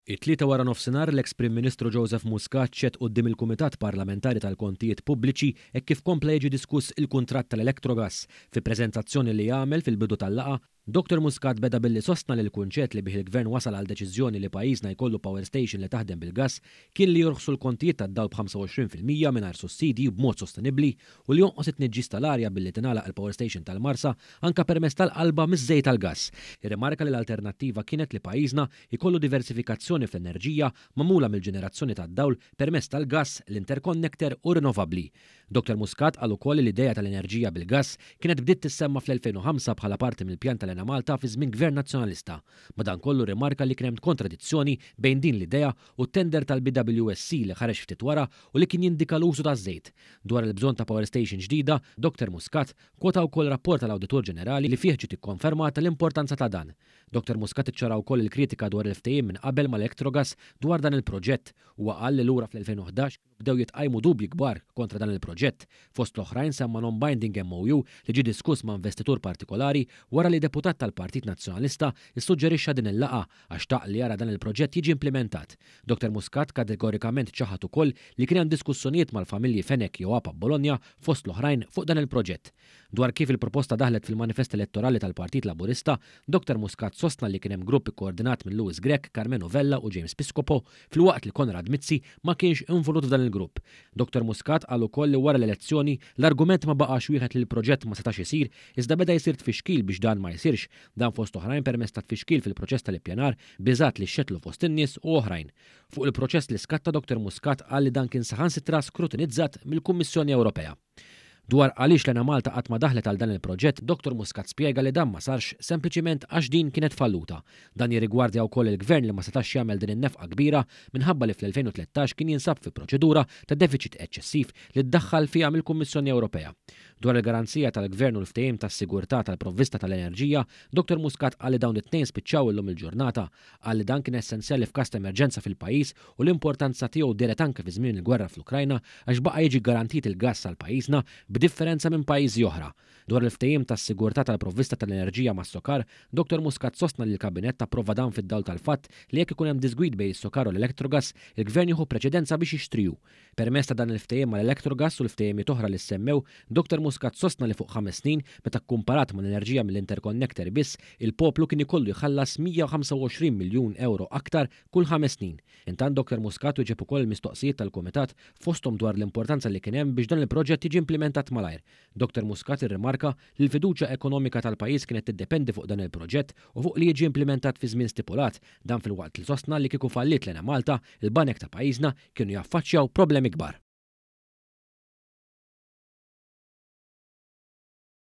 It-tlieta wara nofsinhar l-eks Prim Ministru Joseph Muscat ċed quddiem il-Kumitat Parlamentari tal-Kontijiet Pubbliċi hekk kif kompla jiġi diskuss il-kuntratt tal-Electrogas. Fi preżentazzjoni li jagħmel fil-bidu tal-laqgħa, Dr. Muscat beda billi sostna li l-kunċett li bih il-Gvern wasal għal deċiżjoni li pajjiżna jkollu power station li taħdem bil-gass kien li jorħsu l-kontijiet tad-dawl b'25% mingħajr sussidji b'mod sostenibbli u li jonqos it-tniġġis tal-arja billi tingħalaq il-power station tal-Marsa anke permezz tal-qalba miż-żejt tal-gass. Irrimarka li l-alternattiva kienet li pajjiżna jkollu diversifikazzjoni fl-enerġija magħmula mill-ġenerazzjoni tad-dawl permezz tal-gass, l-interconnector u rinnovabbli. Dr. Muscat qal ukoll l-idea tal-enerġija bil-gass kienet bdiet tissemma fl-2005 bħala parti mill-pjan tal-Elena Malta fi żmien Gvern Nazzjonalista. Madankollu rimarka li kien hemm kontradizzjoni bejn din l-idea u t-tender tal-BWSC li ħareġ ftit wara u li kien jindika l-użu taż-żejt. Dwar il-bżonn ta' power station ġdida, Dr. Muscat kwota wkoll rapport tal-Awditur Ġenerali li fih ġiet ikkonfermata l-importanza ta' dan. Dr. Muscat iċċara wkoll il-kritika dwar il-ftehim minn qabel mal-Electrogas dwar dan il-proġett u qal li lura fl-2011 bdew jitqajmu dubji kbar kontra dan il-proġett. Fost l-oħrajn semma non-binding MOU li ġie diskuss ma' investitur partikolari wara li deputat tal-Partit Nazzjonalista issuġġerixxa din il-laqgħa għax taq li jara dan il-proġett jiġi implementat. Dr. Muscat kategorikament ċaħat ukoll li kien hemm diskussjonijiet mal-familji Fenek jew Apa Bologna fost l-oħrajn fuq dan il-proġett. Dwar kif il-proposta daħlet fil-manifest elettorali tal-Partit Laburista, Dr. Muscat sostna li kien hemm grupp ikkoordinat minn Louis Grech, Carmenu Vella u James Piscopo filwaqt li Konrad Mizzi ma kienx involut f'dan il-grupp. Dr. Muscat qal ukoll li wara l-elezzjoni l-argument ma baqax wieħed li l-proġett ma setax isir iżda beda jsir tfixkil biex dan ma jsirx, dan fost oħrajn permezz ta' tfixkil fil-proċess tal-ippjanar biżgħat li xxettlu fost in-nies u oħrajn. Fuq il-proċess li skatta Dr. Muscat qal li dan kien saħansitra skrutinizzat mill-Kummissjoni Ewropea. Dwar għaliex l-Elena Malta qatt ma daħlet għal dan il-proġett, Dr. Muscat spjega li dan ma sarx sempliċiment għax din kienet falluta. Dan jirrigwardja wkoll il-Gvern li ma setax jagħmel din in-nefqa kbira minħabba li fl-2013 kien jinsab fi proċedura ta' deficit eċċessiv li ddaħħal fiha mill-Kummissjoni Ewropea. Dwar il-garanzija tal-Gvern u l-ftehim tas-sigurtà tal-provvista tal-enerġija, Dr. Muscat qal li dawn it-tnejn spiċċaw illum il-ġurnata, qal li dan kien essenzjali f'każ ta' emerġenza fil-pajjiż u l-importanza tiegħu deret anke fi żmien il-gwerra fl-Ukrajna għax baqa' jiġi garantit il-gass għal pajjiżna b'differenza minn pajjiżi oħra. Dwar il-ftehim tas-sigurtà tal-provvista tal-enerġija mas-Sokar, Dr. Muscat sostna li l-Kabinett approva dan fid-dawl tal-fatt li jekk ikun hemm disgwid bejn is-Sokar u l-Electrogas, il-Gvern jieħu preċedenza biex jixtriju. Permezz ta' dan il-ftehim mal-Electrogas u l-ftehimiet oħra li semmew, Dr. Muscat sostna li fuq 5 snin meta kkumparat mal-enerġija mill-interconnector biss, il-poplu kien ikollu jħallas 125 miljun euro aktar kull 5 snin. Intant Dr. Muscat wieġeb ukoll il-mistoqsijiet tal-Kumitat fosthom dwar l-importanza li kien hemm biex dan il-proġett jiġi implementat malajr. Dr. Muscat irrimarka li l-fiduċja ekonomika tal-pajjiż kienet tiddependi fuq dan il-proġett u fuq li jiġi implementat fi żmien stipulat, dan fil-waqt li sostna li kieku fallit l-Elena Malta, il-banek ta' pajjiżna kienu jaffaċċjaw problemi kbar.